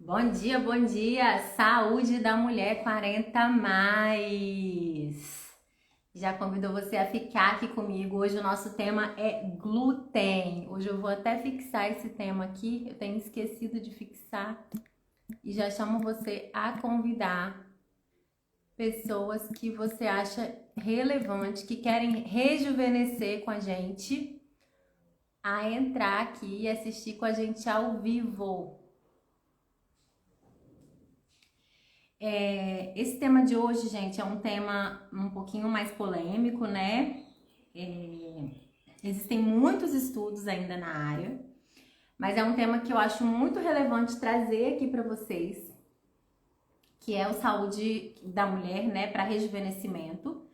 Bom dia! Saúde da mulher 40 mais. Já convidou você a ficar aqui comigo. Hoje o nosso tema é glúten. Hoje eu vou até fixar esse tema aqui. Eu tenho esquecido de fixar e já chamo você a convidar pessoas que você acha relevante, que querem rejuvenescer com a gente, a entrar aqui e assistir com a gente ao vivo. Esse tema de hoje, gente, é um tema um pouquinho mais polêmico, né? Existem muitos estudos ainda na área, mas é um tema que eu acho muito relevante trazer aqui para vocês, que é o saúde da mulher, né, para rejuvenescimento.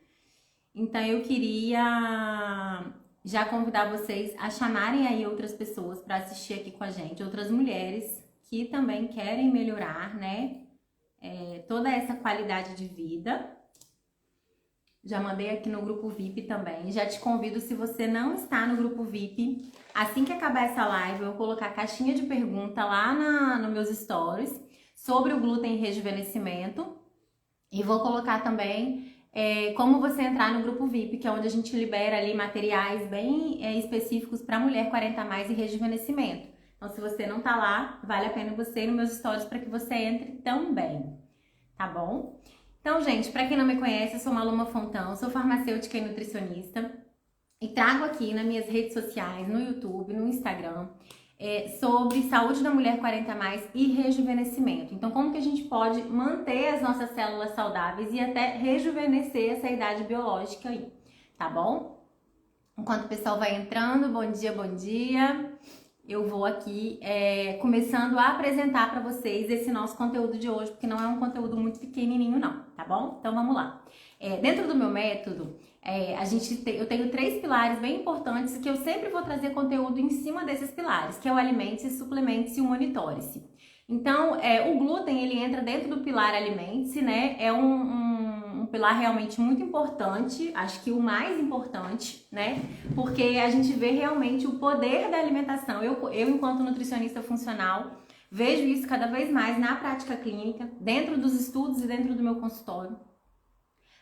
Então eu queria já convidar vocês a chamarem aí outras pessoas para assistir aqui com a gente, outras mulheres que também querem melhorar, né? Toda essa qualidade de vida. Já mandei aqui no grupo VIP também. Já te convido, se você não está no grupo VIP, assim que acabar essa live, eu vou colocar caixinha de pergunta lá nos meus stories sobre o glúten e rejuvenescimento. E vou colocar também como você entrar no grupo VIP, que é onde a gente libera ali materiais bem específicos para mulher 40 mais e rejuvenescimento. Então, se você não tá lá, vale a pena você ir nos meus stories para que você entre também, tá bom? Então, gente, para quem não me conhece, eu sou Maluma Fontão, sou farmacêutica e nutricionista e trago aqui nas minhas redes sociais, no YouTube, no Instagram, sobre saúde da mulher 40 mais e rejuvenescimento. Então, como que a gente pode manter as nossas células saudáveis e até rejuvenescer essa idade biológica aí, tá bom? Enquanto o pessoal vai entrando, bom dia, bom dia. Eu vou aqui começando a apresentar para vocês esse nosso conteúdo de hoje, porque não é um conteúdo muito pequenininho não, tá bom? Então vamos lá. Dentro do meu método, eu tenho 3 pilares bem importantes que eu sempre vou trazer conteúdo em cima desses pilares, que é o alimente-se, suplemente-se e o monitore-se. Então, o glúten, ele entra dentro do pilar alimente-se, né? É um pilar realmente muito importante, acho que o mais importante, né? Porque a gente vê realmente o poder da alimentação. Eu enquanto nutricionista funcional, vejo isso cada vez mais na prática clínica, dentro dos estudos e dentro do meu consultório.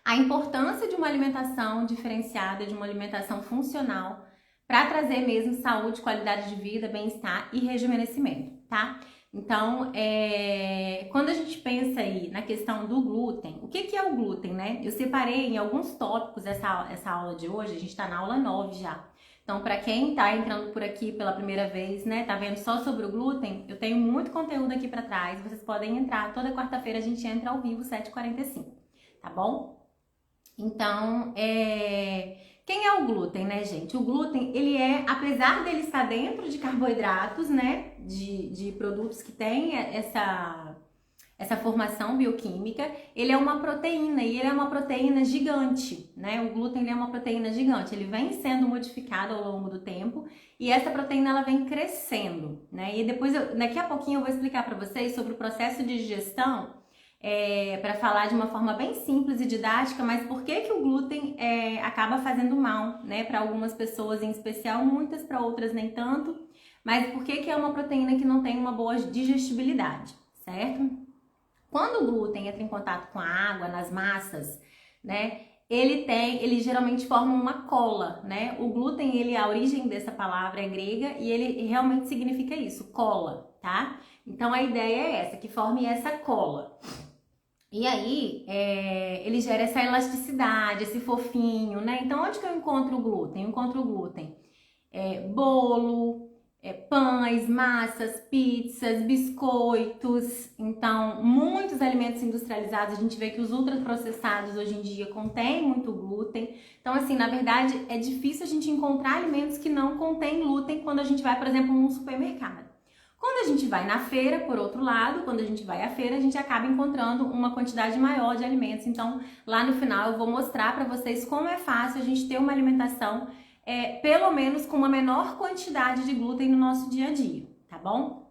A importância de uma alimentação diferenciada, de uma alimentação funcional, para trazer mesmo saúde, qualidade de vida, bem-estar e rejuvenescimento, tá? Então, quando a gente pensa aí na questão do glúten, o que é o glúten, né? Eu separei em alguns tópicos essa aula de hoje, a gente está na aula 9 já. Então, para quem tá entrando por aqui pela primeira vez, né, tá vendo só sobre o glúten, eu tenho muito conteúdo aqui para trás, vocês podem entrar, toda quarta-feira a gente entra ao vivo, 7h45, tá bom? Então, quem é o glúten, né, gente? O glúten, ele apesar dele estar dentro de carboidratos, né, de produtos que têm essa formação bioquímica, ele é uma proteína e ele é uma proteína gigante, né? O glúten ele é uma proteína gigante, ele vem sendo modificado ao longo do tempo e essa proteína ela vem crescendo, né? E depois, daqui a pouquinho eu vou explicar para vocês sobre o processo de digestão, para falar de uma forma bem simples e didática, mas por que o glúten acaba fazendo mal, né? Para algumas pessoas em especial, muitas, para outras nem tanto, mas por que é uma proteína que não tem uma boa digestibilidade, certo? Quando o glúten entra em contato com a água, nas massas, né? Ele geralmente forma uma cola, né? O glúten, a origem dessa palavra é grega e ele realmente significa isso, cola, tá? Então a ideia é essa, que forme essa cola. E aí, ele gera essa elasticidade, esse fofinho, né? Então, onde que eu encontro o glúten? Eu encontro o glúten bolo, pães, massas, pizzas, biscoitos. Então, muitos alimentos industrializados, a gente vê que os ultraprocessados hoje em dia contêm muito glúten. Então, assim, na verdade, é difícil a gente encontrar alimentos que não contêm glúten quando a gente vai, por exemplo, num supermercado. Quando a gente vai na feira, por outro lado, quando a gente vai à feira, a gente acaba encontrando uma quantidade maior de alimentos. Então, lá no final eu vou mostrar para vocês como é fácil a gente ter uma alimentação pelo menos com uma menor quantidade de glúten no nosso dia a dia, tá bom?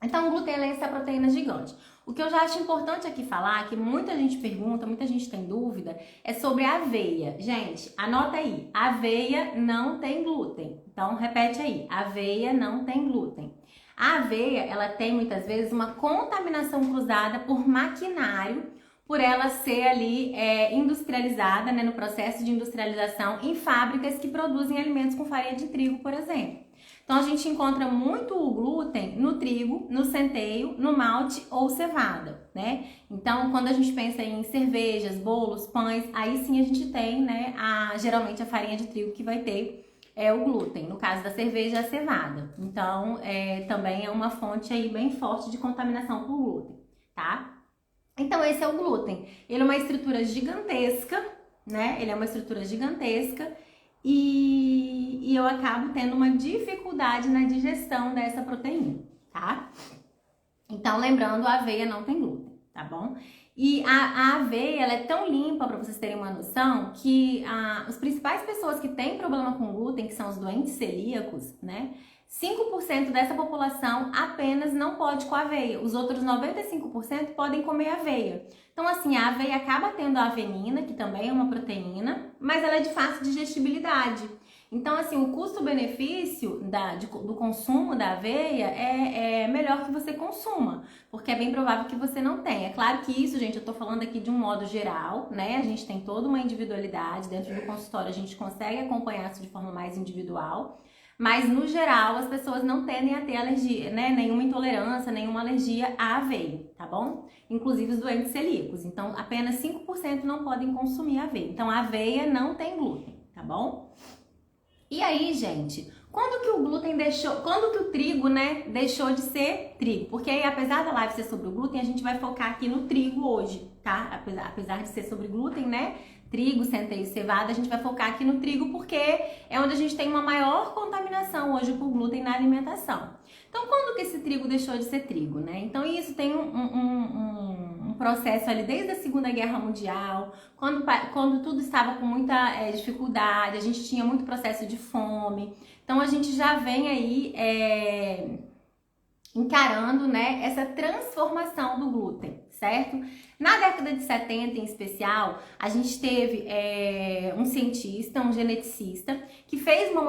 Então, o glúten é essa proteína gigante. O que eu já acho importante aqui falar, que muita gente pergunta, muita gente tem dúvida, é sobre a aveia. Gente, anota aí, aveia não tem glúten. Então, repete aí, aveia não tem glúten. A aveia, ela tem muitas vezes uma contaminação cruzada por maquinário, por ela ser ali industrializada, né, no processo de industrialização em fábricas que produzem alimentos com farinha de trigo, por exemplo. Então a gente encontra muito o glúten no trigo, no centeio, no malte ou cevada, né? Então quando a gente pensa em cervejas, bolos, pães, aí sim a gente tem, né, geralmente a farinha de trigo que vai ter o glúten, no caso da cerveja, a cevada. Então também é uma fonte aí bem forte de contaminação por glúten, tá? Então esse é o glúten. Ele é uma estrutura gigantesca, né? Ele é uma estrutura gigantesca e eu acabo tendo uma dificuldade na digestão dessa proteína, tá? Então, lembrando, a aveia não tem glúten, tá bom? E a aveia, ela é tão limpa, para vocês terem uma noção, que as principais pessoas que têm problema com glúten, que são os doentes celíacos, né? 5% dessa população apenas não pode com aveia. Os outros 95% podem comer aveia. Então, assim, a aveia acaba tendo a avenina, que também é uma proteína, mas ela é de fácil digestibilidade. Então, assim, o custo-benefício do consumo da aveia é melhor que você consuma, porque é bem provável que você não tenha. É claro que isso, gente, eu tô falando aqui de um modo geral, né? A gente tem toda uma individualidade, dentro do consultório a gente consegue acompanhar isso de forma mais individual, mas no geral as pessoas não tendem a ter alergia, né? Nenhuma intolerância, nenhuma alergia à aveia, tá bom? Inclusive os doentes celíacos. Então, apenas 5% não podem consumir aveia. Então, a aveia não tem glúten, tá bom? E aí, gente, quando que o glúten quando que o trigo, né, deixou de ser trigo? Porque aí, apesar da live ser sobre o glúten, a gente vai focar aqui no trigo hoje, tá? Apesar de ser sobre glúten, né, trigo, centeio, cevada, a gente vai focar aqui no trigo porque é onde a gente tem uma maior contaminação hoje por glúten na alimentação. Então, quando que esse trigo deixou de ser trigo, né? Então, isso tem um processo ali desde a Segunda Guerra Mundial, quando tudo estava com muita dificuldade, a gente tinha muito processo de fome. Então, a gente já vem aí encarando, né, essa transformação do glúten, certo? Na década de 70, em especial, a gente teve um cientista, um geneticista, que fez uma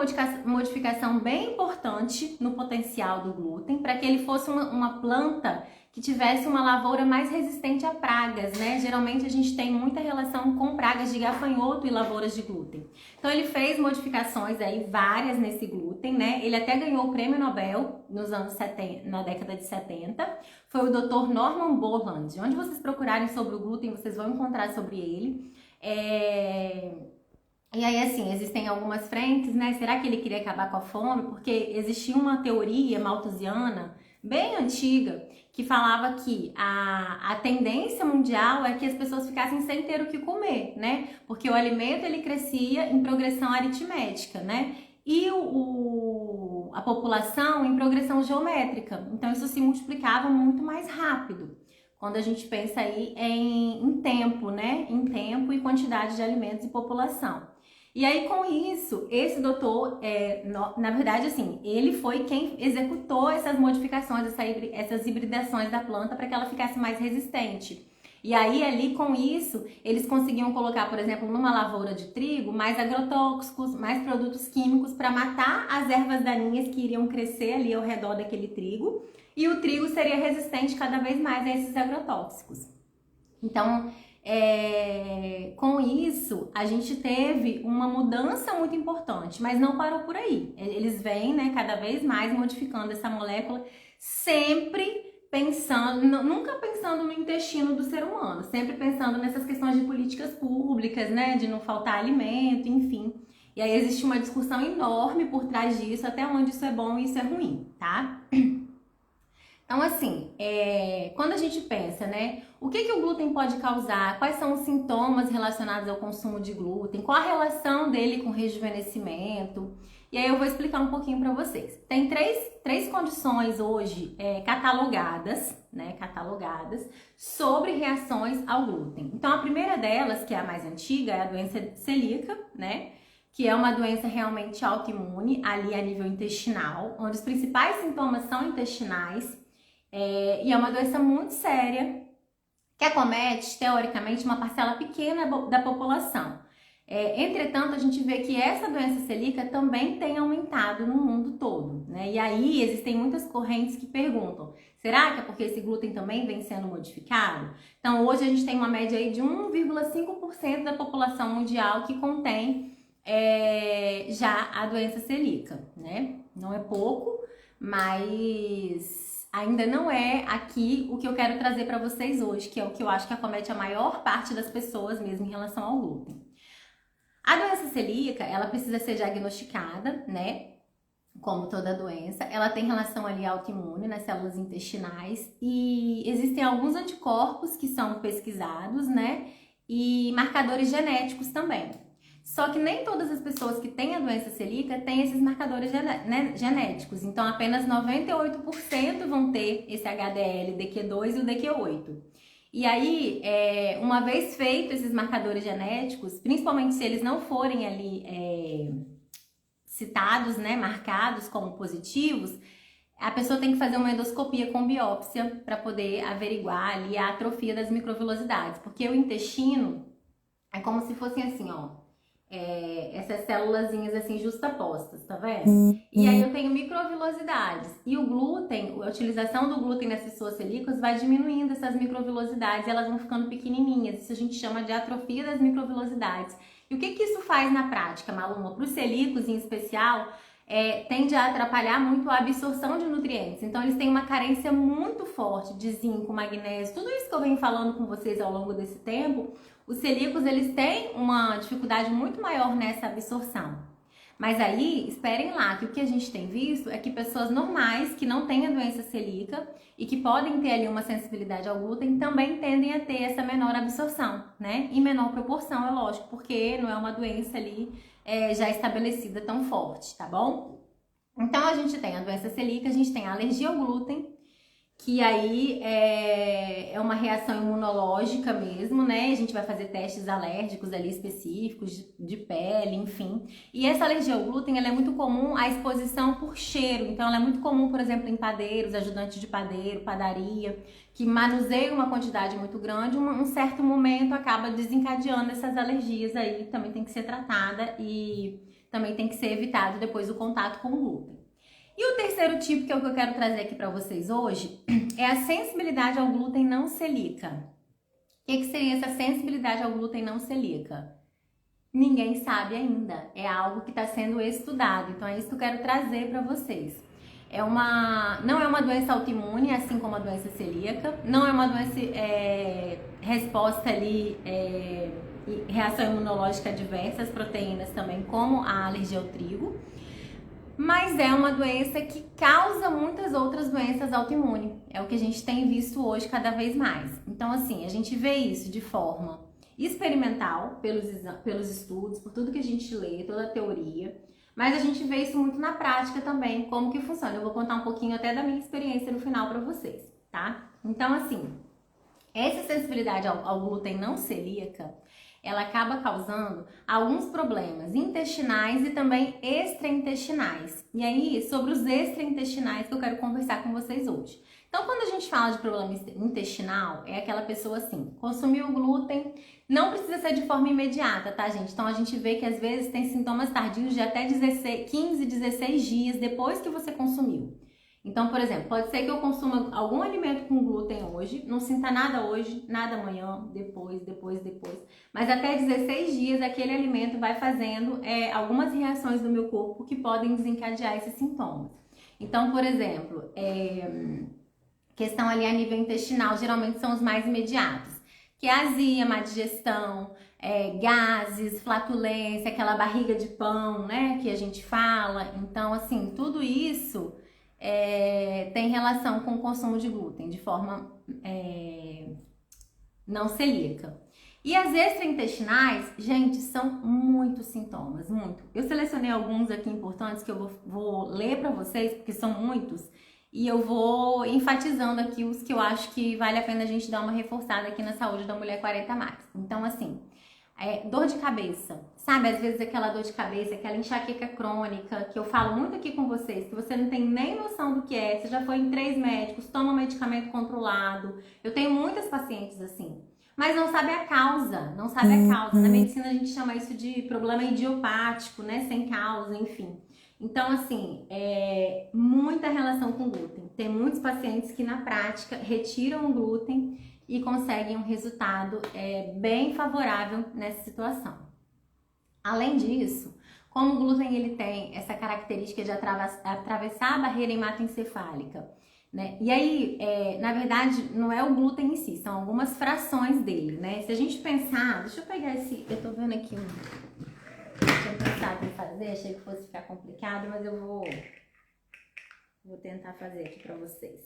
modificação bem importante no potencial do glúten para que ele fosse uma planta que tivesse uma lavoura mais resistente a pragas, né? Geralmente a gente tem muita relação com pragas de gafanhoto e lavouras de glúten. Então ele fez modificações aí, várias nesse glúten, né? Ele até ganhou o prêmio Nobel nos anos 70, na década de 70. Foi o Dr. Norman Borlaug. Onde vocês procurarem sobre o glúten, vocês vão encontrar sobre ele. E aí, assim, existem algumas frentes, né? Será que ele queria acabar com a fome? Porque existia uma teoria malthusiana bem antiga que falava que a tendência mundial é que as pessoas ficassem sem ter o que comer, né? Porque o alimento, ele crescia em progressão aritmética, né? E a população em progressão geométrica. Então, isso se multiplicava muito mais rápido. Quando a gente pensa aí em tempo, né? Em tempo e quantidade de alimentos e população. E aí, com isso, esse doutor, na verdade, assim, ele foi quem executou essas modificações, essas hibridações da planta para que ela ficasse mais resistente. E aí, ali, com isso, eles conseguiam colocar, por exemplo, numa lavoura de trigo, mais agrotóxicos, mais produtos químicos para matar as ervas daninhas que iriam crescer ali ao redor daquele trigo. E o trigo seria resistente cada vez mais a esses agrotóxicos. Então, com isso, a gente teve uma mudança muito importante, mas não parou por aí. Eles vêm, né, cada vez mais modificando essa molécula, sempre pensando, nunca pensando no intestino do ser humano, sempre pensando nessas questões de políticas públicas, né, de não faltar alimento, enfim. E aí existe uma discussão enorme por trás disso, até onde isso é bom e isso é ruim, tá? Então, assim, quando a gente pensa, né, o que o glúten pode causar, quais são os sintomas relacionados ao consumo de glúten, qual a relação dele com rejuvenescimento, e aí eu vou explicar um pouquinho para vocês. Tem três condições hoje catalogadas, né, sobre reações ao glúten. Então, a primeira delas, que é a mais antiga, é a doença celíaca, né, que é uma doença realmente autoimune, ali a nível intestinal, onde os principais sintomas são intestinais, e é uma doença muito séria, que acomete, teoricamente, uma parcela pequena da população. Entretanto, a gente vê que essa doença celíaca também tem aumentado no mundo todo, né? E aí existem muitas correntes que perguntam, será que é porque esse glúten também vem sendo modificado? Então hoje a gente tem uma média aí de 1,5% da população mundial que contém já a doença celíaca, né? Não é pouco, mas ainda não é aqui o que eu quero trazer para vocês hoje, que é o que eu acho que acomete a maior parte das pessoas mesmo em relação ao glúten. A doença celíaca, ela precisa ser diagnosticada, né? Como toda doença, ela tem relação ali autoimune nas células intestinais e existem alguns anticorpos que são pesquisados, né? E marcadores genéticos também. Só que nem todas as pessoas que têm a doença celíaca têm esses marcadores genéticos. Então, apenas 98% vão ter esse HDL, DQ2 e o DQ8. E aí, uma vez feitos esses marcadores genéticos, principalmente se eles não forem ali citados, né, marcados como positivos, a pessoa tem que fazer uma endoscopia com biópsia para poder averiguar ali a atrofia das microvilosidades, porque o intestino é como se fossem assim, ó, essas célulazinhas assim justapostas, tá vendo? E aí eu tenho microvilosidades. E o glúten, a utilização do glúten nas pessoas celíacas vai diminuindo essas microvilosidades, elas vão ficando pequenininhas. Isso a gente chama de atrofia das microvilosidades. E o que isso faz na prática, Maluma? Para os celíacos em especial, tende a atrapalhar muito a absorção de nutrientes. Então eles têm uma carência muito forte de zinco, magnésio, tudo isso que eu venho falando com vocês ao longo desse tempo. Os celíacos, eles têm uma dificuldade muito maior nessa absorção. Mas aí, esperem lá, que o que a gente tem visto é que pessoas normais, que não têm a doença celíaca e que podem ter ali uma sensibilidade ao glúten, também tendem a ter essa menor absorção, né? Em menor proporção, é lógico, porque não é uma doença ali já estabelecida tão forte, tá bom? Então, a gente tem a doença celíaca, a gente tem a alergia ao glúten, que aí é uma reação imunológica mesmo, né? A gente vai fazer testes alérgicos ali específicos, de pele, enfim. E essa alergia ao glúten, ela é muito comum a exposição por cheiro. Então, ela é muito comum, por exemplo, em padeiros, ajudantes de padeiro, padaria, que manuseiam uma quantidade muito grande, um certo momento acaba desencadeando essas alergias aí, também tem que ser tratada e também tem que ser evitado depois o contato com o glúten. E o terceiro tipo, que é o que eu quero trazer aqui para vocês hoje, é a sensibilidade ao glúten não celíaca. O que seria essa sensibilidade ao glúten não celíaca? Ninguém sabe ainda, é algo que está sendo estudado, então é isso que eu quero trazer para vocês. Não é uma doença autoimune, assim como a doença celíaca, não é uma doença resposta ali, reação imunológica adversa às proteínas também, como a alergia ao trigo. Mas é uma doença que causa muitas outras doenças autoimunes. É o que a gente tem visto hoje cada vez mais. Então, assim, a gente vê isso de forma experimental, pelos estudos, por tudo que a gente lê, toda a teoria. Mas a gente vê isso muito na prática também, como que funciona. Eu vou contar um pouquinho até da minha experiência no final para vocês, tá? Então, assim, essa sensibilidade ao glúten não celíaca, ela acaba causando alguns problemas intestinais e também extraintestinais. E aí, sobre os extraintestinais que eu quero conversar com vocês hoje. Então, quando a gente fala de problema intestinal, é aquela pessoa assim, consumiu o glúten, não precisa ser de forma imediata, tá, gente? Então, a gente vê que às vezes tem sintomas tardios de até 15, 16 dias depois que você consumiu. Então, por exemplo, pode ser que eu consuma algum alimento com glúten hoje, não sinta nada hoje, nada amanhã, depois. Mas até 16 dias aquele alimento vai fazendo algumas reações do meu corpo que podem desencadear esses sintomas. Então, por exemplo, questão ali a nível intestinal, geralmente são os mais imediatos, que é azia, má digestão, gases, flatulência, aquela barriga de pão, né, que a gente fala. Então, assim, tudo isso tem relação com o consumo de glúten de forma não celíaca. E as extraintestinais, gente, são muitos sintomas, muito. Eu selecionei alguns aqui importantes que eu vou ler para vocês, porque são muitos, e eu vou enfatizando aqui os que eu acho que vale a pena a gente dar uma reforçada aqui na saúde da mulher 40+. Então, assim, dor de cabeça, sabe? Às vezes aquela dor de cabeça, aquela enxaqueca crônica, que eu falo muito aqui com vocês, que você não tem nem noção do que é, você já foi em 3 médicos, toma medicamento controlado. Eu tenho muitas pacientes assim, mas não sabe a causa, não sabe a causa. Na medicina a gente chama isso de problema idiopático, né? Sem causa, enfim. Então, assim, muita relação com glúten. Tem muitos pacientes que, na prática, retiram o glúten e conseguem um resultado bem favorável nessa situação. Além disso, como o glúten ele tem essa característica de atravessar a barreira hematoencefálica, né? E aí, na verdade, não é o glúten em si, são algumas frações dele, né? Se a gente pensar, deixa eu pegar esse, eu tô vendo aqui tinha pensado em fazer, achei que fosse ficar complicado, mas eu vou tentar fazer aqui pra vocês.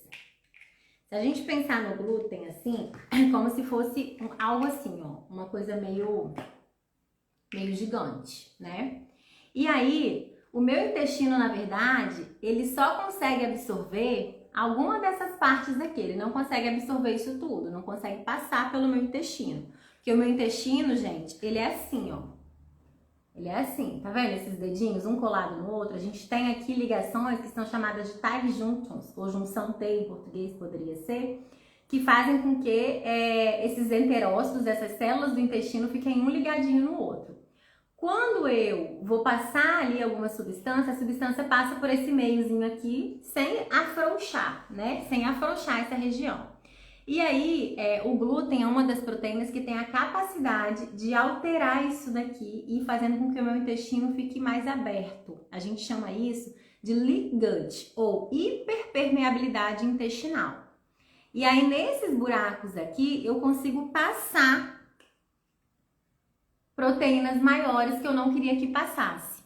Se a gente pensar no glúten assim, é como se fosse algo assim, ó, uma coisa meio gigante, né? E aí, o meu intestino, na verdade, ele só consegue absorver alguma dessas partes daqui, ele não consegue absorver isso tudo, não consegue passar pelo meu intestino. Porque o meu intestino, gente, ele é assim, ó. Ele é assim, tá vendo esses dedinhos, um colado no outro? A gente tem aqui ligações que são chamadas de tie junctions, ou junção T em português poderia ser, que fazem com que esses enterócitos, essas células do intestino, fiquem um ligadinho no outro. Quando eu vou passar ali alguma substância, a substância passa por esse meiozinho aqui, sem afrouxar, né? Sem afrouxar essa região. E aí, o glúten é uma das proteínas que tem a capacidade de alterar isso daqui e fazendo com que o meu intestino fique mais aberto. A gente chama isso de leak gut, ou hiperpermeabilidade intestinal. E aí, nesses buracos aqui, eu consigo passar proteínas maiores que eu não queria que passasse.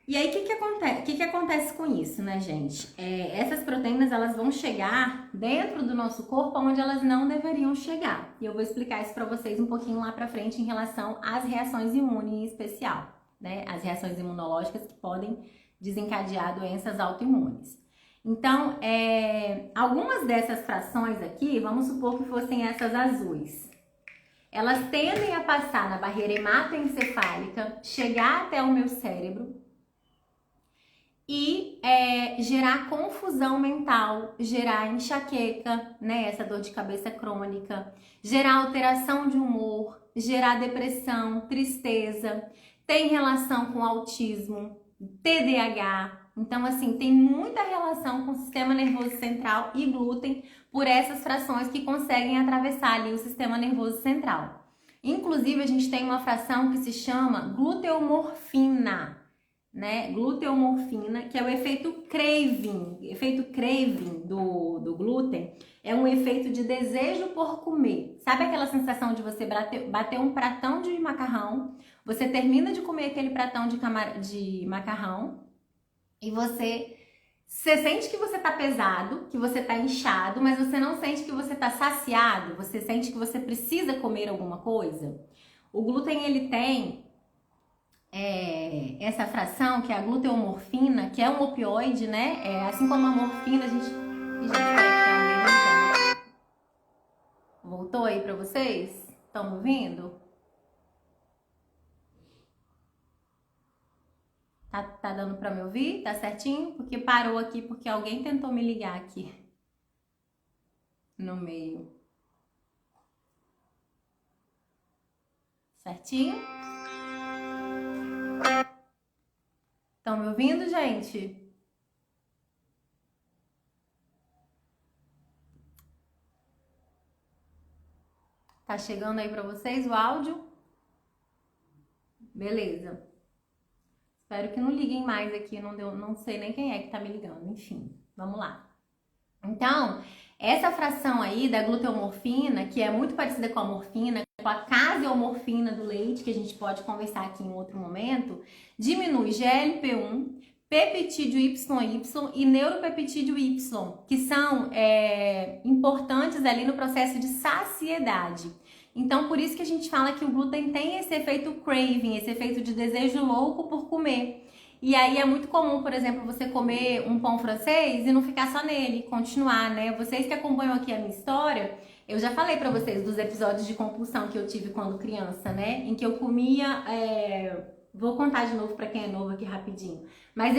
E aí, o que acontece com isso, né, gente? Essas proteínas, elas vão chegar dentro do nosso corpo onde elas não deveriam chegar. E eu vou explicar isso pra vocês um pouquinho lá pra frente em relação às reações imunes em especial, né? As reações imunológicas que podem desencadear doenças autoimunes. Então, algumas dessas frações aqui, vamos supor que fossem essas azuis. Elas tendem a passar na barreira hematoencefálica, chegar até o meu cérebro, e gerar confusão mental, gerar enxaqueca, né, essa dor de cabeça crônica, gerar alteração de humor, gerar depressão, tristeza, tem relação com autismo, TDAH. Então, assim, tem muita relação com o sistema nervoso central e glúten por essas frações que conseguem atravessar ali o sistema nervoso central. Inclusive, a gente tem uma fração que se chama gluteomorfina, né? Gluteomorfina, que é o efeito craving. Efeito craving do glúten é um efeito de desejo por comer. Sabe aquela sensação de você bater um pratão de macarrão, você termina de comer aquele pratão de macarrão e você sente que você tá pesado, que você tá inchado, mas você não sente que você tá saciado, você sente que você precisa comer alguma coisa. O glúten, ele tem essa fração, que é a gluteomorfina, que é um opioide, né? Assim como a morfina, a gente... Ih, gente, voltou aí pra vocês? Estão me ouvindo? Tá dando pra me ouvir? Tá certinho? Porque parou aqui, porque alguém tentou me ligar aqui no meio. Certinho? Estão me ouvindo, gente? Tá chegando aí pra vocês o áudio? Beleza. Espero que não liguem mais aqui, não sei nem quem é que tá me ligando, enfim, vamos lá. Então, essa fração aí da gluteomorfina, que é muito parecida com a morfina, com a caseomorfina do leite, que a gente pode conversar aqui em outro momento, diminui GLP-1, peptídeo YY e neuropeptídeo Y, que são importantes ali no processo de saciedade. Então, por isso que a gente fala que o glúten tem esse efeito craving, esse efeito de desejo louco por comer. E aí é muito comum, por exemplo, você comer um pão francês e não ficar só nele, continuar, né? Vocês que acompanham aqui a minha história, eu já falei pra vocês dos episódios de compulsão que eu tive quando criança, né? Em que eu comia... Vou contar de novo pra quem é novo aqui rapidinho. Mas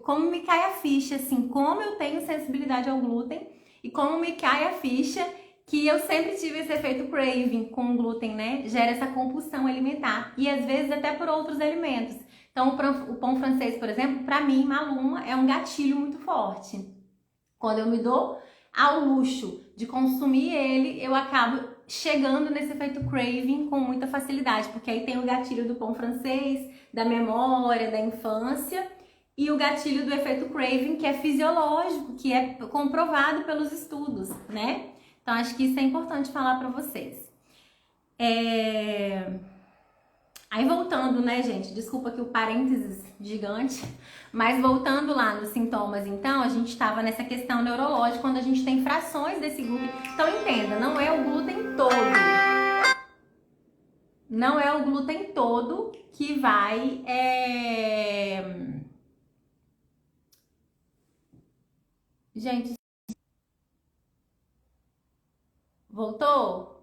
como me cai a ficha, assim, como eu tenho sensibilidade ao glúten e como me cai a ficha que eu sempre tive esse efeito craving com o glúten, né? Gera essa compulsão alimentar e às vezes até por outros alimentos. Então, o pão francês, por exemplo, para mim, Maluma, é um gatilho muito forte. Quando eu me dou ao luxo de consumir ele, eu acabo chegando nesse efeito craving com muita facilidade, porque aí tem o gatilho do pão francês, da memória, da infância, e o gatilho do efeito craving, que é fisiológico, que é comprovado pelos estudos, né? Então, acho que isso é importante falar para vocês. Aí voltando, né, gente? Desculpa que o parênteses gigante, mas voltando lá nos sintomas, então, a gente estava nessa questão neurológica, quando a gente tem frações desse glúten. Então, entenda, não é o glúten todo. Não é o glúten todo que vai... Gente, voltou?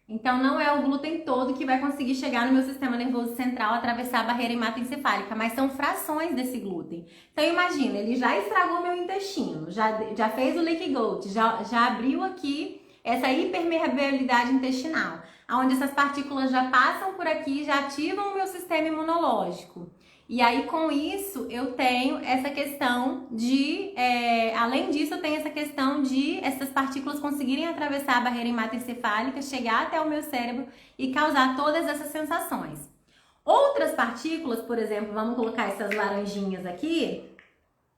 Então, não é o glúten todo que vai conseguir chegar no meu sistema nervoso central, atravessar a barreira hematoencefálica, mas são frações desse glúten. Então, imagina, ele já estragou meu intestino, já fez o leaky gut, já abriu aqui essa hipermeabilidade intestinal, onde essas partículas já passam por aqui, já ativam o meu sistema imunológico. E aí, com isso, eu tenho essa questão de... além disso, eu tenho essa questão de essas partículas conseguirem atravessar a barreira hematoencefálica, chegar até o meu cérebro e causar todas essas sensações. Outras partículas, por exemplo, vamos colocar essas laranjinhas aqui,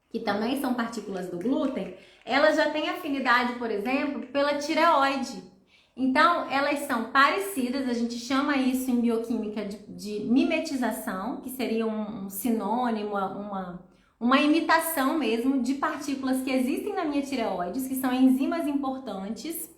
que também são partículas do glúten, elas já têm afinidade, por exemplo, pela tireoide. Então, elas são parecidas, a gente chama isso em bioquímica de mimetização, que seria um sinônimo, uma imitação mesmo de partículas que existem na minha tireoide, que são enzimas importantes.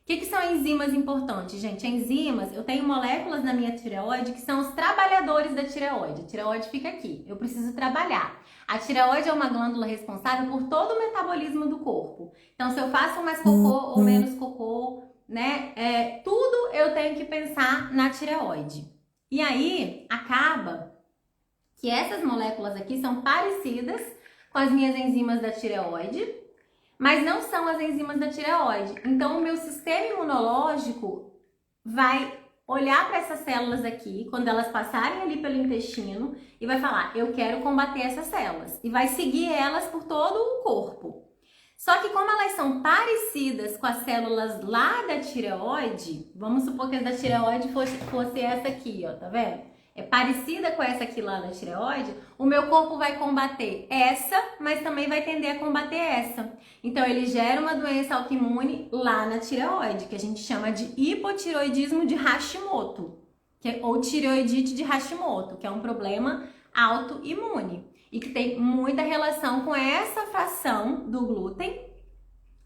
O que são enzimas importantes, gente? Enzimas, eu tenho moléculas na minha tireoide que são os trabalhadores da tireoide. A tireoide fica aqui, eu preciso trabalhar. A tireoide é uma glândula responsável por todo o metabolismo do corpo. Então, se eu faço mais cocô ou menos cocô, né? Tudo eu tenho que pensar na tireoide. E aí, acaba que essas moléculas aqui são parecidas com as minhas enzimas da tireoide, mas não são as enzimas da tireoide. Então, o meu sistema imunológico vai olhar para essas células aqui, quando elas passarem ali pelo intestino, e vai falar, eu quero combater essas células. E vai seguir elas por todo o corpo. Só que como elas são parecidas com as células lá da tireoide, vamos supor que as da tireoide fosse essa aqui, ó, tá vendo? É parecida com essa aqui lá da tireoide, o meu corpo vai combater essa, mas também vai tender a combater essa. Então, ele gera uma doença autoimune lá na tireoide, que a gente chama de hipotireoidismo de Hashimoto, ou tireoidite de Hashimoto, que é um problema autoimune. E que tem muita relação com essa fração do glúten,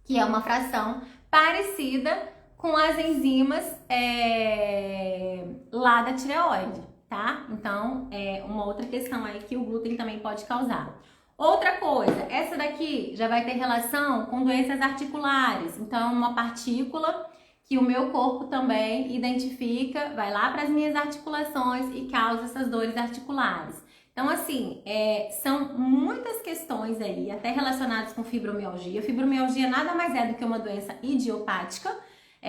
que é uma fração parecida com as enzimas lá da tireoide, tá? Então, é uma outra questão aí que o glúten também pode causar. Outra coisa, essa daqui já vai ter relação com doenças articulares. Então, é uma partícula que o meu corpo também identifica, vai lá para as minhas articulações e causa essas dores articulares. Então, assim, são muitas questões aí, até relacionadas com fibromialgia. Fibromialgia nada mais é do que uma doença idiopática.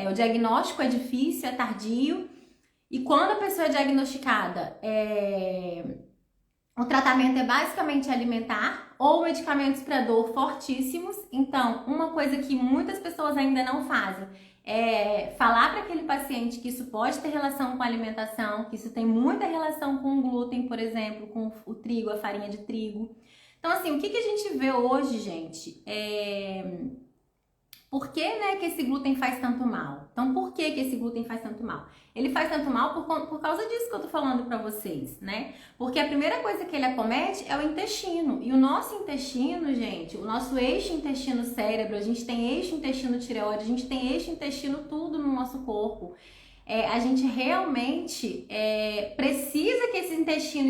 O diagnóstico é difícil, é tardio. E quando a pessoa é diagnosticada, o tratamento é basicamente alimentar ou medicamentos para dor fortíssimos. Então, uma coisa que muitas pessoas ainda não fazem é falar para aquele paciente que isso pode ter relação com a alimentação, que isso tem muita relação com o glúten, por exemplo, com o trigo, a farinha de trigo. Então, assim, o que a gente vê hoje, gente, por que, né, que esse glúten faz tanto mal? Então, por que esse glúten faz tanto mal? Ele faz tanto mal por causa disso que eu tô falando pra vocês, né? Porque a primeira coisa que ele acomete é o intestino. E o nosso intestino, gente, o nosso eixo intestino-cérebro, a gente tem eixo intestino-tireoide, a gente tem eixo intestino tudo no nosso corpo. A gente realmente precisa que esse intestino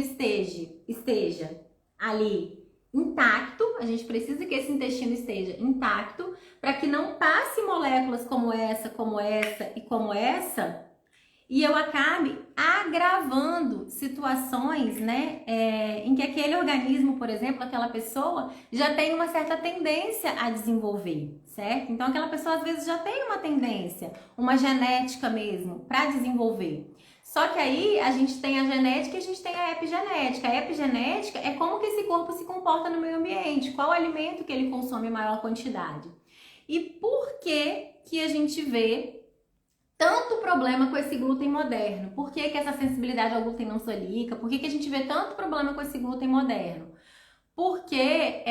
esteja ali intacto, a gente precisa que esse intestino esteja intacto para que não passe moléculas como essa e como essa e eu acabe agravando situações, né, em que aquele organismo, por exemplo, aquela pessoa já tem uma certa tendência a desenvolver, certo? Então aquela pessoa às vezes já tem uma tendência, uma genética mesmo, para desenvolver. Só que aí a gente tem a genética e a gente tem a epigenética. A epigenética é como que esse corpo se comporta no meio ambiente, qual alimento que ele consome em maior quantidade. E por que a gente vê tanto problema com esse glúten moderno? Por que essa sensibilidade ao glúten não celíaca? Por que a gente vê tanto problema com esse glúten moderno? Porque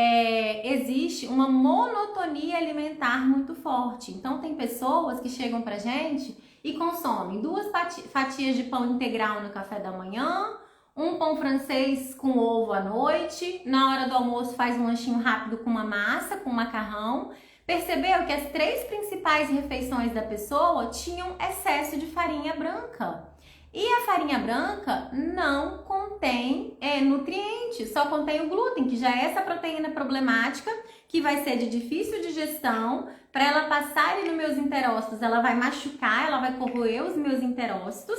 existe uma monotonia alimentar muito forte. Então tem pessoas que chegam pra gente e consomem 2 fatias de pão integral no café da manhã, um pão francês com ovo à noite, na hora do almoço faz um lanchinho rápido com uma massa, com macarrão. Percebeu que as 3 principais refeições da pessoa tinham excesso de farinha branca. E a farinha branca não contém nutrientes, só contém o glúten, que já é essa proteína problemática, que vai ser de difícil digestão. Para ela passar ali nos meus enterócitos, ela vai machucar, ela vai corroer os meus enterócitos.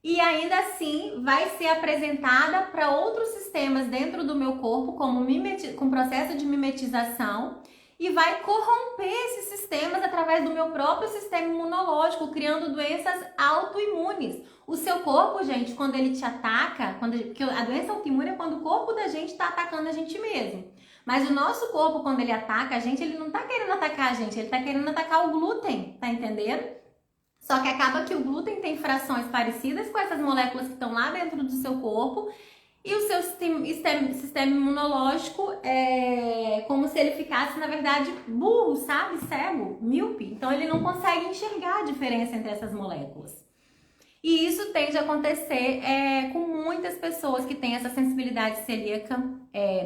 E ainda assim vai ser apresentada para outros sistemas dentro do meu corpo, como com processo de mimetização, e vai corromper esses sistemas através do meu próprio sistema imunológico, criando doenças autoimunes. O seu corpo, gente, quando ele te ataca, porque a doença autoimune é quando o corpo da gente está atacando a gente mesmo. Mas o nosso corpo, quando ele ataca a gente, ele não está querendo atacar a gente, ele está querendo atacar o glúten, tá entendendo? Só que acaba que o glúten tem frações parecidas com essas moléculas que estão lá dentro do seu corpo, e o seu sistema imunológico é como se ele ficasse, na verdade, burro, sabe? Cego, míope. Então ele não consegue enxergar a diferença entre essas moléculas. E isso tende a acontecer com muitas pessoas que têm essa sensibilidade celíaca,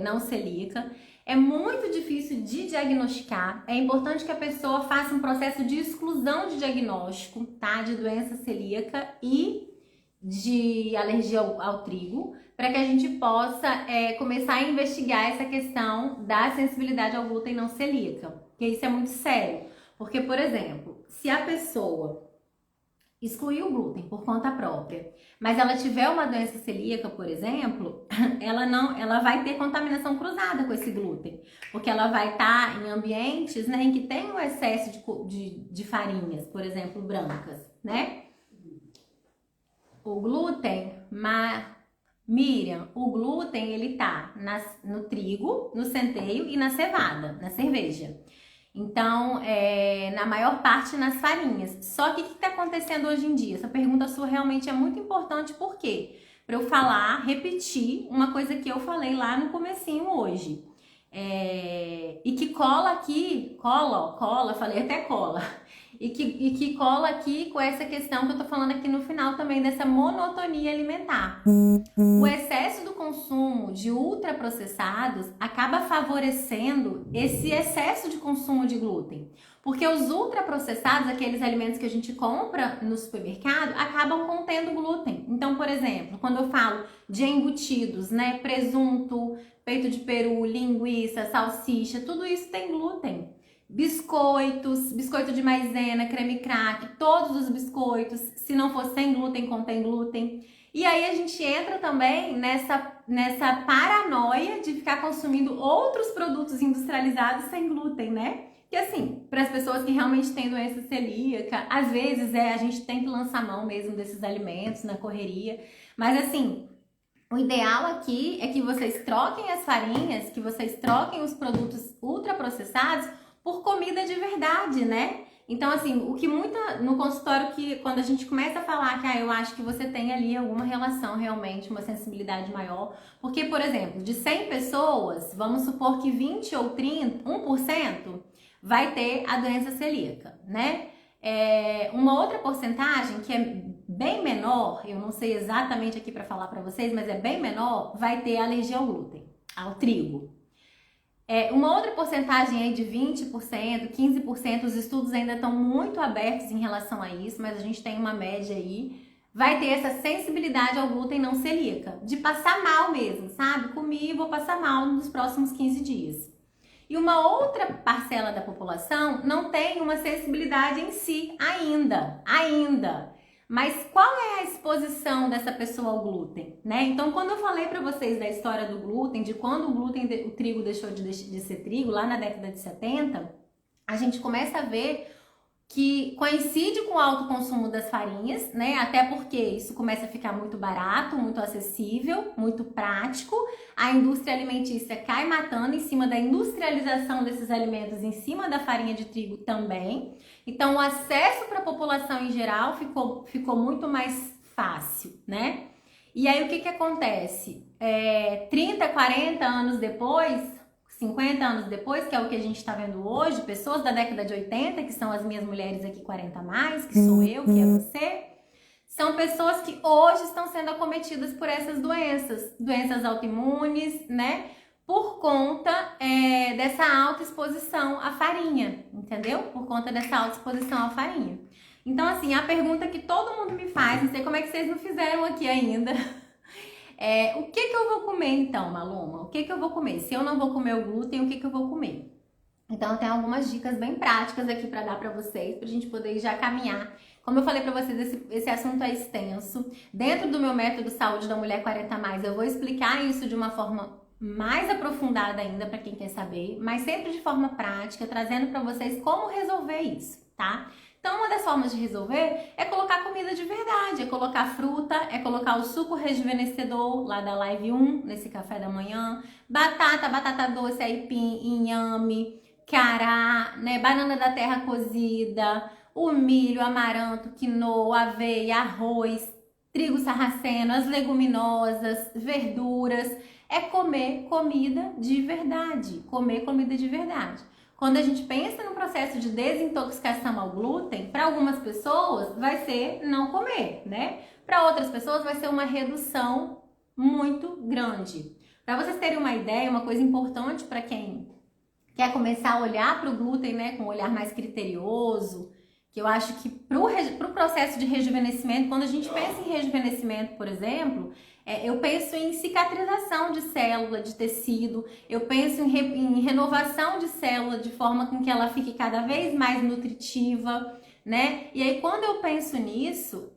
não celíaca. É muito difícil de diagnosticar. É importante que a pessoa faça um processo de exclusão de diagnóstico, tá? De doença celíaca e de alergia ao trigo, para que a gente possa começar a investigar essa questão da sensibilidade ao glúten não celíaca, porque isso é muito sério. Porque, por exemplo, se a pessoa excluir o glúten por conta própria, mas ela tiver uma doença celíaca, por exemplo, ela vai ter contaminação cruzada com esse glúten, porque ela vai estar em ambientes, né, em que tem um excesso de farinhas, por exemplo, brancas, né? O glúten, Miriam, o glúten ele tá no trigo, no centeio e na cevada, na cerveja. Então, na maior parte nas farinhas. Só que o que está acontecendo hoje em dia? Essa pergunta sua realmente é muito importante, por quê? Para eu repetir uma coisa que eu falei lá no comecinho hoje. E que cola aqui, falei até cola. E que cola aqui com essa questão que eu tô falando aqui no final também, dessa monotonia alimentar. O excesso do consumo de ultraprocessados acaba favorecendo esse excesso de consumo de glúten. Porque os ultraprocessados, aqueles alimentos que a gente compra no supermercado, acabam contendo glúten. Então, por exemplo, quando eu falo de embutidos, né, presunto, peito de peru, linguiça, salsicha, tudo isso tem glúten. Biscoito de maisena, creme crack, todos os biscoitos, se não for sem glúten, contém glúten. E aí a gente entra também nessa paranoia de ficar consumindo outros produtos industrializados sem glúten, né? Que assim, para as pessoas que realmente têm doença celíaca, às vezes a gente tem que lançar mão mesmo desses alimentos na correria. Mas assim, o ideal aqui é que vocês troquem as farinhas, que vocês troquem os produtos ultraprocessados por comida de verdade, né? Então, assim, o que no consultório, que quando a gente começa a falar que eu acho que você tem ali alguma relação realmente, uma sensibilidade maior, porque, por exemplo, de 100 pessoas, vamos supor que 20 ou 30, 1% vai ter a doença celíaca, né? Uma outra porcentagem que é bem menor, eu não sei exatamente aqui para falar para vocês, mas é bem menor, vai ter alergia ao glúten, ao trigo. Uma outra porcentagem aí de 20%, 15%, os estudos ainda estão muito abertos em relação a isso, mas a gente tem uma média aí, vai ter essa sensibilidade ao glúten não celíaca, de passar mal mesmo, sabe? Comi e vou passar mal nos próximos 15 dias. E uma outra parcela da população não tem uma sensibilidade em si ainda. Mas qual é a exposição dessa pessoa ao glúten, né? Então, quando eu falei para vocês da história do glúten, de quando o trigo deixou de ser trigo, lá na década de 70, a gente começa a ver que coincide com o alto consumo das farinhas, né? Até porque isso começa a ficar muito barato, muito acessível, muito prático. A indústria alimentícia cai matando em cima da industrialização desses alimentos, em cima da farinha de trigo também. Então, o acesso para a população em geral ficou muito mais fácil, né? E aí, o que acontece? 30, 40 anos depois, 50 anos depois, que é o que a gente está vendo hoje, pessoas da década de 80, que são as minhas mulheres aqui 40 a mais, que sou eu, que é você, são pessoas que hoje estão sendo acometidas por essas doenças autoimunes, né? Por conta dessa alta exposição à farinha, entendeu? Por conta dessa alta exposição à farinha. Então, assim, a pergunta que todo mundo me faz, não sei como é que vocês não fizeram aqui ainda, o que eu vou comer então, Maluma? O que eu vou comer? Se eu não vou comer o glúten, o que eu vou comer? Então, tem algumas dicas bem práticas aqui para dar para vocês, pra gente poder já caminhar. Como eu falei para vocês, esse assunto é extenso. Dentro do meu método Saúde da Mulher 40+, eu vou explicar isso de uma forma mais aprofundada ainda para quem quer saber, mas sempre de forma prática, trazendo para vocês como resolver isso, tá? Então, uma das formas de resolver é colocar comida de verdade, é colocar fruta, é colocar o suco rejuvenescedor lá da Live 1, nesse café da manhã, batata doce, aipim, inhame, cará, né, banana da terra cozida, o milho, amaranto, quinoa, aveia, arroz, trigo sarraceno, as leguminosas, verduras, é comer comida de verdade, comer comida de verdade. Quando a gente pensa no processo de desintoxicação ao glúten, para algumas pessoas vai ser não comer, né? Para outras pessoas vai ser uma redução muito grande. Para vocês terem uma ideia, uma coisa importante para quem quer começar a olhar para o glúten, né, com um olhar mais criterioso, que eu acho que para o processo de rejuvenescimento, quando a gente pensa em rejuvenescimento, por exemplo, eu penso em cicatrização de célula, de tecido, eu penso em renovação de célula de forma com que ela fique cada vez mais nutritiva, né? E aí, quando eu penso nisso,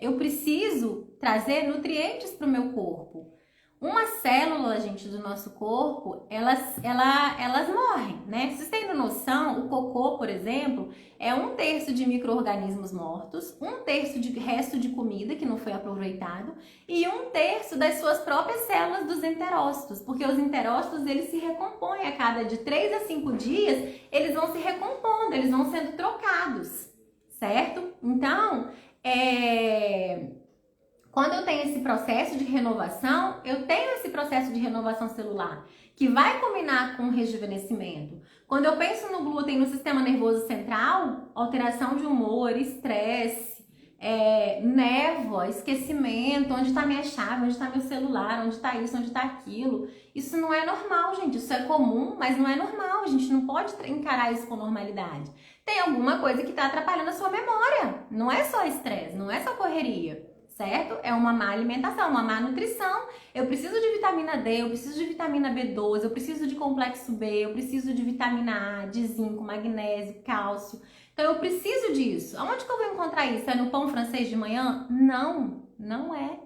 eu preciso trazer nutrientes para o meu corpo. Uma célula, gente, do nosso corpo, elas morrem, né? Vocês têm noção, o cocô, por exemplo, é 1/3 de micro-organismos mortos, 1/3 de resto de comida que não foi aproveitado e 1/3 das suas próprias células dos enterócitos, porque os enterócitos, eles se recompõem a cada de 3 a 5 dias, eles vão se recompondo, eles vão sendo trocados, certo? Então, quando eu tenho esse processo de renovação, eu tenho esse processo de renovação celular, que vai combinar com o rejuvenescimento. Quando eu penso no glúten no sistema nervoso central, alteração de humor, estresse, névoa, esquecimento, onde está minha chave, onde está meu celular, onde está isso, onde está aquilo. Isso não é normal, gente. Isso é comum, mas não é normal. A gente não pode encarar isso com normalidade. Tem alguma coisa que está atrapalhando a sua memória. Não é só estresse, não é só correria. Certo? É uma má alimentação, uma má nutrição. Eu preciso de vitamina D, eu preciso de vitamina B12, eu preciso de complexo B, eu preciso de vitamina A, de zinco, magnésio, cálcio. Então eu preciso disso. Aonde que eu vou encontrar isso? É no pão francês de manhã? Não, não é.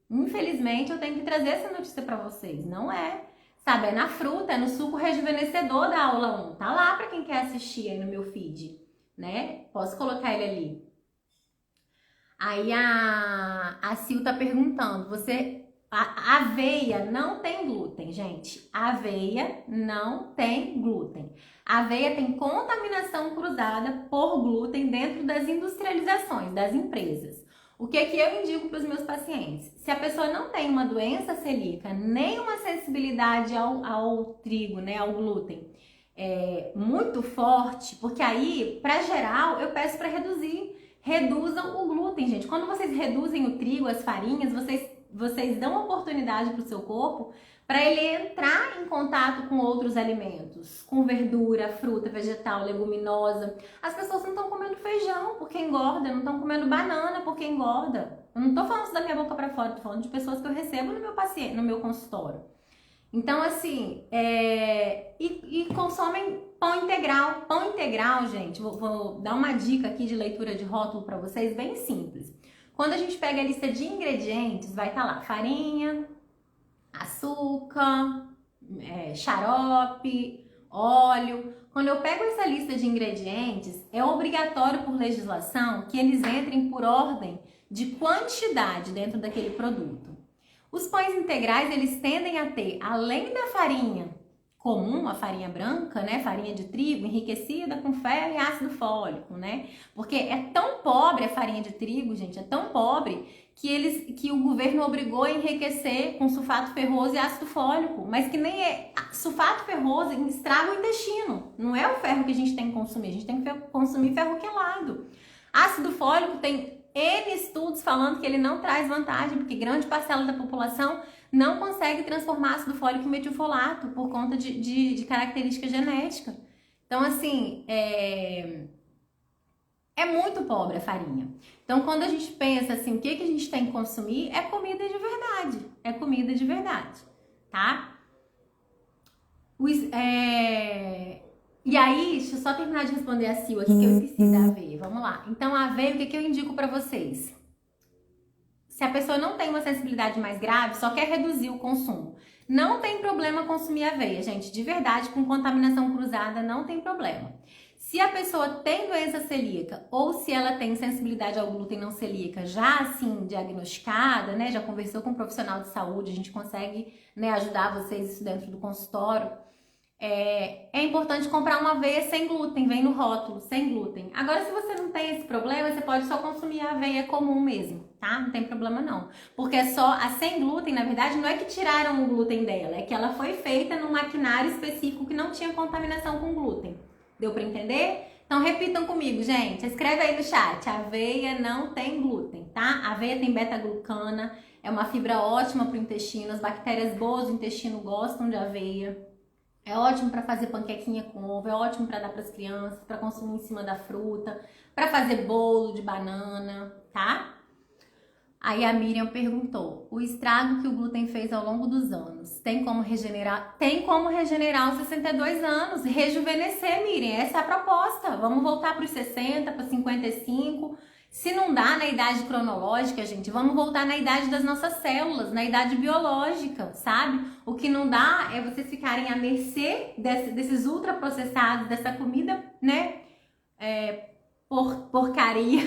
Infelizmente eu tenho que trazer essa notícia para vocês. Não é. Sabe, é na fruta, é no suco rejuvenescedor da aula 1. Tá lá para quem quer assistir aí no meu feed, né? Posso colocar ele ali. Aí a Sil tá perguntando, a aveia não tem glúten, gente. A aveia não tem glúten. A aveia tem contaminação cruzada por glúten dentro das industrializações, das empresas. O que eu indico para os meus pacientes? Se a pessoa não tem uma doença celíaca, nem uma sensibilidade ao trigo, né, ao glúten, muito forte, porque aí, para geral, eu peço para reduzam o glúten, gente. Quando vocês reduzem o trigo, as farinhas, vocês dão oportunidade para o seu corpo para ele entrar em contato com outros alimentos, com verdura, fruta, vegetal, leguminosa. As pessoas não estão comendo feijão porque engorda, não estão comendo banana porque engorda. Eu não estou falando isso da minha boca para fora, estou falando de pessoas que eu recebo no meu consultório. Então, assim, e consomem pão integral. Pão integral, gente, vou dar uma dica aqui de leitura de rótulo para vocês, bem simples. Quando a gente pega a lista de ingredientes, vai estar lá farinha, açúcar, xarope, óleo. Quando eu pego essa lista de ingredientes, é obrigatório por legislação que eles entrem por ordem de quantidade dentro daquele produto. Os pães integrais, eles tendem a ter, além da farinha comum, a farinha branca, né, farinha de trigo enriquecida com ferro e ácido fólico, né? Porque é tão pobre a farinha de trigo, gente, é tão pobre que o governo obrigou a enriquecer com sulfato ferroso e ácido fólico, mas que nem sulfato ferroso estraga o intestino. Não é o ferro que a gente tem que consumir, a gente tem que consumir ferro quelado. Ácido fólico tem N estudos falando que ele não traz vantagem, porque grande parcela da população não consegue transformar ácido fólico em metilfolato por conta de característica genética. Então, assim, é muito pobre a farinha. Então, quando a gente pensa assim, o que a gente tem que consumir, é comida de verdade. É comida de verdade, tá? E aí, deixa eu só terminar de responder a Sil aqui, que eu esqueci da aveia. Vamos lá. Então, a aveia, o que eu indico pra vocês? Se a pessoa não tem uma sensibilidade mais grave, só quer reduzir o consumo. Não tem problema consumir aveia, gente. De verdade, com contaminação cruzada, não tem problema. Se a pessoa tem doença celíaca ou se ela tem sensibilidade ao glúten não celíaca já assim diagnosticada, né, já conversou com um profissional de saúde, a gente consegue, né, ajudar vocês isso dentro do consultório, é importante comprar uma aveia sem glúten, vem no rótulo, sem glúten. Agora, se você não tem esse problema, você pode só consumir a aveia comum mesmo, tá? Não tem problema não. Porque só a sem glúten, na verdade, não é que tiraram o glúten dela, é que ela foi feita num maquinário específico que não tinha contaminação com glúten. Deu pra entender? Então repitam comigo, gente. Escreve aí no chat. Aveia não tem glúten, tá? A aveia tem beta-glucana, é uma fibra ótima pro intestino. As bactérias boas do intestino gostam de aveia. É ótimo para fazer panquequinha com ovo, é ótimo para dar para as crianças, para consumir em cima da fruta, para fazer bolo de banana, tá? Aí a Miriam perguntou: o estrago que o glúten fez ao longo dos anos, tem como regenerar? Tem como regenerar aos 62 anos, rejuvenescer, Miriam, essa é a proposta. Vamos voltar para os 60, para 55. Se não dá na idade cronológica, gente, vamos voltar na idade das nossas células, na idade biológica, sabe? O que não dá é vocês ficarem à mercê desses ultraprocessados, dessa comida, né, porcaria,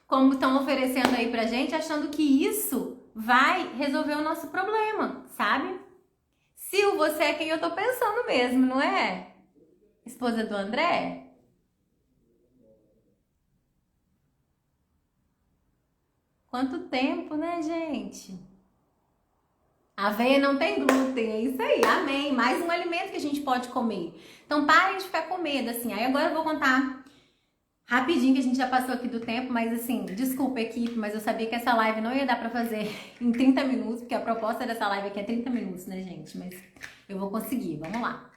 como estão oferecendo aí pra gente, achando que isso vai resolver o nosso problema, sabe? Sil, você é quem eu tô pensando mesmo, não é? Esposa do André? Quanto tempo, né, gente? Aveia não tem glúten, é isso aí, amém. Mais um alimento que a gente pode comer. Então parem de ficar com medo, assim. Aí agora eu vou contar rapidinho, que a gente já passou aqui do tempo, mas assim, desculpa equipe, mas eu sabia que essa live não ia dar pra fazer em 30 minutos, porque a proposta dessa live aqui é 30 minutos, né, gente? Mas eu vou conseguir, vamos lá.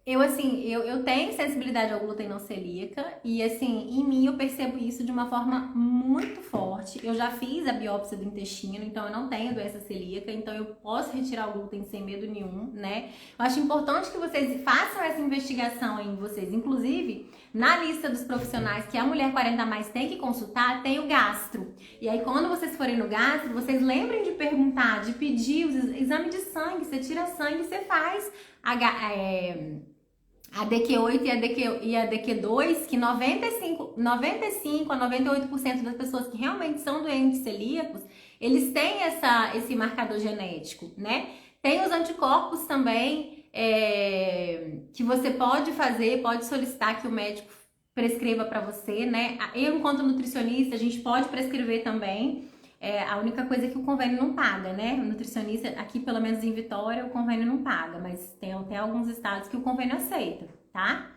Eu tenho sensibilidade ao glúten não celíaca e, assim, em mim eu percebo isso de uma forma muito forte. Eu já fiz a biópsia do intestino, então eu não tenho doença celíaca, então eu posso retirar o glúten sem medo nenhum, né? Eu acho importante que vocês façam essa investigação aí em vocês. Inclusive, na lista dos profissionais que a Mulher 40 Mais tem que consultar, tem o gastro. E aí, quando vocês forem no gastro, vocês lembrem de perguntar, de pedir os exames de sangue. Você tira sangue, você faz a DQ8 e a DQ2, que 95 a 98% das pessoas que realmente são doentes celíacos, eles têm esse marcador genético, né? Tem os anticorpos também, que você pode fazer, pode solicitar que o médico prescreva para você, né? Eu, enquanto nutricionista, a gente pode prescrever também. A única coisa é que o convênio não paga, né? O nutricionista, aqui pelo menos em Vitória, o convênio não paga, mas tem até alguns estados que o convênio aceita, tá?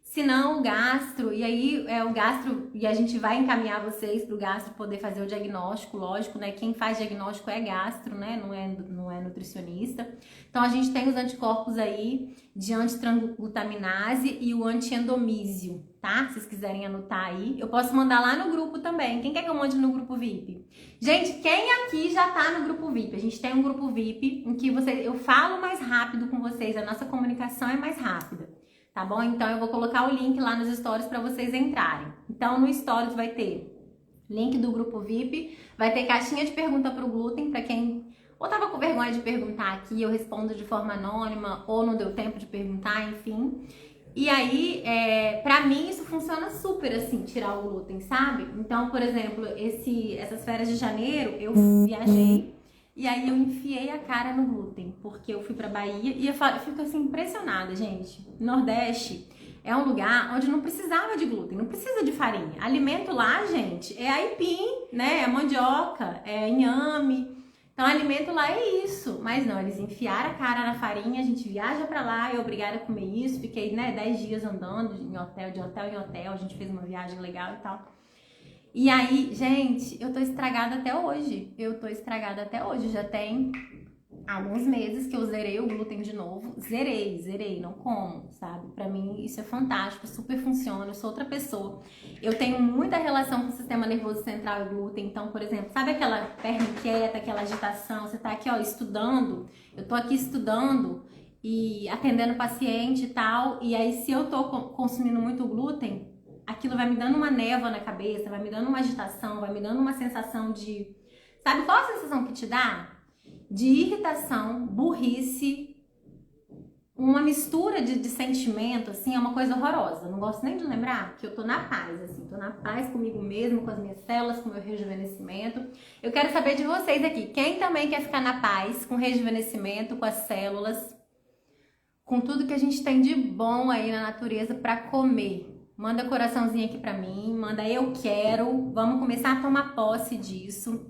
Se não, o gastro, e aí o gastro, e a gente vai encaminhar vocês para o gastro poder fazer o diagnóstico, lógico, né? Quem faz diagnóstico é gastro, né? Não é nutricionista. Então a gente tem os anticorpos aí de antitrangutaminase e o antiendomísio, tá? Se vocês quiserem anotar aí, eu posso mandar lá no grupo também. Quem quer que eu mande no grupo VIP? Gente, quem aqui já tá no grupo VIP? A gente tem um grupo VIP em que eu falo mais rápido com vocês, a nossa comunicação é mais rápida, tá bom? Então eu vou colocar o link lá nos stories para vocês entrarem. Então no stories vai ter link do grupo VIP, vai ter caixinha de pergunta pro glúten, para quem ou tava com vergonha de perguntar aqui, eu respondo de forma anônima, ou não deu tempo de perguntar, enfim. E aí, pra mim, isso funciona super, assim, tirar o glúten, sabe? Então, por exemplo, essas férias de janeiro, eu viajei e aí eu enfiei a cara no glúten, porque eu fui pra Bahia e eu fico, assim, impressionada, gente. Nordeste é um lugar onde não precisava de glúten, não precisa de farinha. Alimento lá, gente, é aipim, né? É mandioca, é inhame. Então, alimento lá é isso. Mas não, eles enfiaram a cara na farinha, a gente viaja pra lá, eu obrigada a comer isso. Fiquei, 10 dias andando de hotel em hotel, a gente fez uma viagem legal e tal. E aí, gente, eu tô estragada até hoje. Já tem alguns meses que eu zerei o glúten de novo. Zerei, não como, sabe? Pra mim isso é fantástico, super funciona, eu sou outra pessoa. Eu tenho muita relação com o sistema nervoso central e glúten. Então, por exemplo, sabe aquela perna inquieta, aquela agitação? Você tá aqui, ó, estudando. Eu tô aqui estudando e atendendo paciente e tal. E aí, se eu tô consumindo muito glúten, aquilo vai me dando uma névoa na cabeça, vai me dando uma agitação, vai me dando uma sensação de... Sabe qual a sensação que te dá? De irritação, burrice, uma mistura de sentimento, assim, é uma coisa horrorosa. Não gosto nem de lembrar que eu tô na paz, assim, tô na paz comigo mesmo, com as minhas células, com o meu rejuvenescimento. Eu quero saber de vocês aqui, quem também quer ficar na paz, com rejuvenescimento, com as células, com tudo que a gente tem de bom aí na natureza pra comer. Manda coraçãozinho aqui pra mim, manda eu quero, vamos começar a tomar posse disso.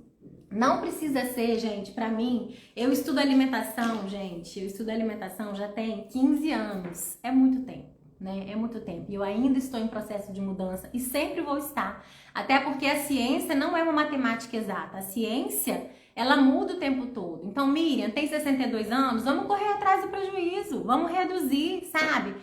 Não precisa ser, gente, pra mim, eu estudo alimentação, gente, já tem 15 anos, é muito tempo, né, é muito tempo, e eu ainda estou em processo de mudança e sempre vou estar, até porque a ciência não é uma matemática exata, a ciência, ela muda o tempo todo. Então, Miriam, tem 62 anos, vamos correr atrás do prejuízo, vamos reduzir, sabe?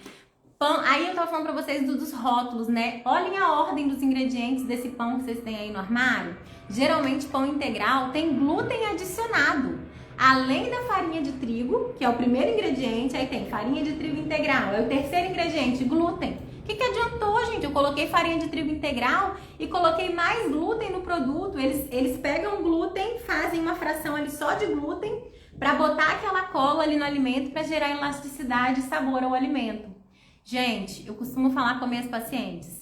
Pão, aí eu tava falando pra vocês dos rótulos, né? Olhem a ordem dos ingredientes desse pão que vocês têm aí no armário. Geralmente pão integral tem glúten adicionado. Além da farinha de trigo, que é o primeiro ingrediente, aí tem farinha de trigo integral. É o terceiro ingrediente, glúten. O que adiantou, gente? Eu coloquei farinha de trigo integral e coloquei mais glúten no produto. Eles pegam glúten, fazem uma fração ali só de glúten pra botar aquela cola ali no alimento pra gerar elasticidade e sabor ao alimento. Gente, eu costumo falar com minhas pacientes,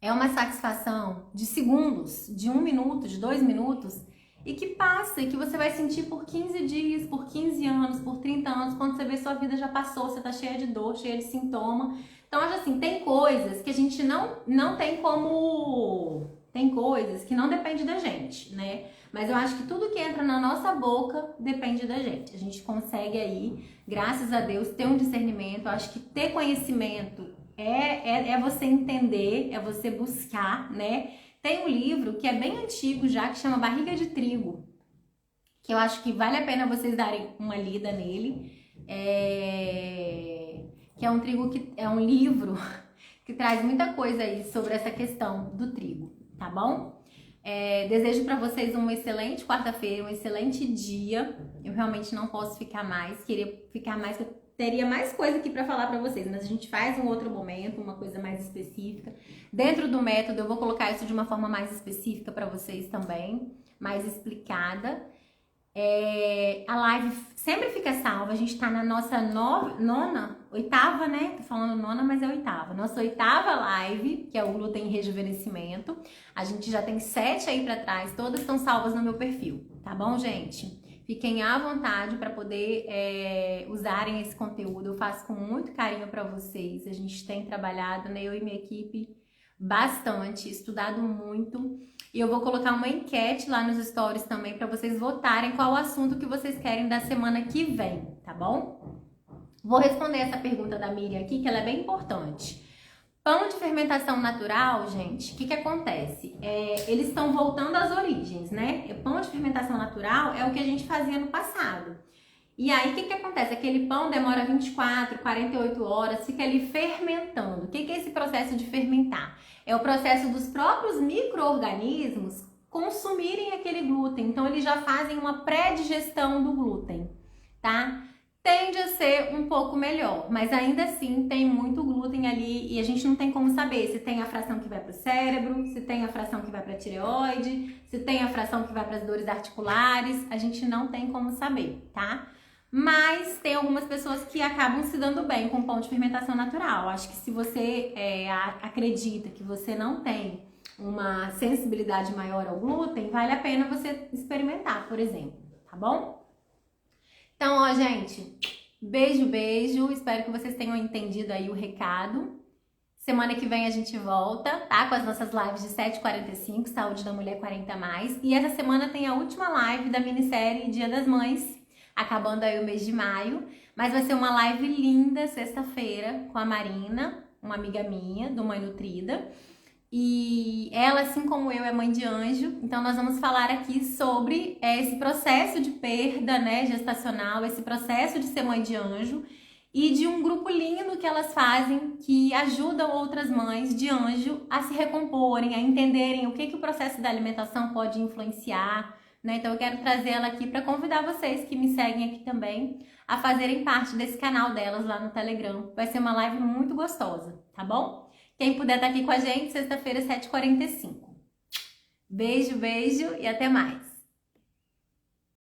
é uma satisfação de segundos, de 1 minuto, de 2 minutos, e que passa, e que você vai sentir por 15 dias, por 15 anos, por 30 anos, quando você vê sua vida já passou, você tá cheia de dor, cheia de sintoma. Então, assim, tem coisas que a gente não tem como... Tem coisas que não dependem da gente, né? Mas eu acho que tudo que entra na nossa boca depende da gente. A gente consegue aí, graças a Deus, ter um discernimento. Eu acho que ter conhecimento é você entender, é você buscar, né? Tem um livro que é bem antigo já, que chama Barriga de Trigo, que eu acho que vale a pena vocês darem uma lida nele. Que é um livro que traz muita coisa aí sobre essa questão do trigo, tá bom? Desejo para vocês uma excelente quarta-feira, um excelente dia. Eu realmente não posso ficar mais, queria ficar mais, eu teria mais coisa aqui para falar para vocês, mas a gente faz um outro momento, uma coisa mais específica. Dentro do método eu vou colocar isso de uma forma mais específica para vocês também, mais explicada. A live sempre fica salva, a gente tá na nossa oitava, né? Tô falando nona, mas é oitava. Nossa oitava live, que é o glúten e rejuvenescimento. A gente já tem 7 aí pra trás, todas estão salvas no meu perfil, tá bom, gente? Fiquem à vontade para poder usarem esse conteúdo, eu faço com muito carinho para vocês. A gente tem trabalhado, né? Eu e minha equipe, bastante, estudado muito. E eu vou colocar uma enquete lá nos stories também para vocês votarem qual o assunto que vocês querem da semana que vem, tá bom? Vou responder essa pergunta da Miriam aqui, que ela é bem importante. Pão de fermentação natural, gente, o que acontece? Eles estão voltando às origens, né? O pão de fermentação natural é o que a gente fazia no passado. E aí, o que acontece? Aquele pão demora 24, 48 horas, fica ali fermentando. O que é esse processo de fermentar? É o processo dos próprios micro-organismos consumirem aquele glúten. Então, eles já fazem uma pré-digestão do glúten, tá? Tende a ser um pouco melhor, mas ainda assim tem muito glúten ali e a gente não tem como saber se tem a fração que vai para o cérebro, se tem a fração que vai para a tireoide, se tem a fração que vai para as dores articulares, a gente não tem como saber, tá? Mas tem algumas pessoas que acabam se dando bem com pão de fermentação natural. Acho que se você acredita que você não tem uma sensibilidade maior ao glúten, vale a pena você experimentar, por exemplo, tá bom? Então, ó, gente, beijo, beijo. Espero que vocês tenham entendido aí o recado. Semana que vem a gente volta, tá? Com as nossas lives de 7h45, Saúde da Mulher 40+. E essa semana tem a última live da minissérie Dia das Mães, acabando aí o mês de maio. Mas vai ser uma live linda, sexta-feira, com a Marina, uma amiga minha, do Mãe Nutrida. E ela, assim como eu, é mãe de anjo, então nós vamos falar aqui sobre esse processo de perda, né, gestacional, esse processo de ser mãe de anjo e de um grupo lindo que elas fazem que ajudam outras mães de anjo a se recomporem, a entenderem o que o processo da alimentação pode influenciar, né? Então eu quero trazer ela aqui para convidar vocês que me seguem aqui também a fazerem parte desse canal delas lá no Telegram. Vai ser uma live muito gostosa, tá bom? Quem puder estar aqui com a gente, sexta-feira, 7h45. Beijo, beijo e até mais!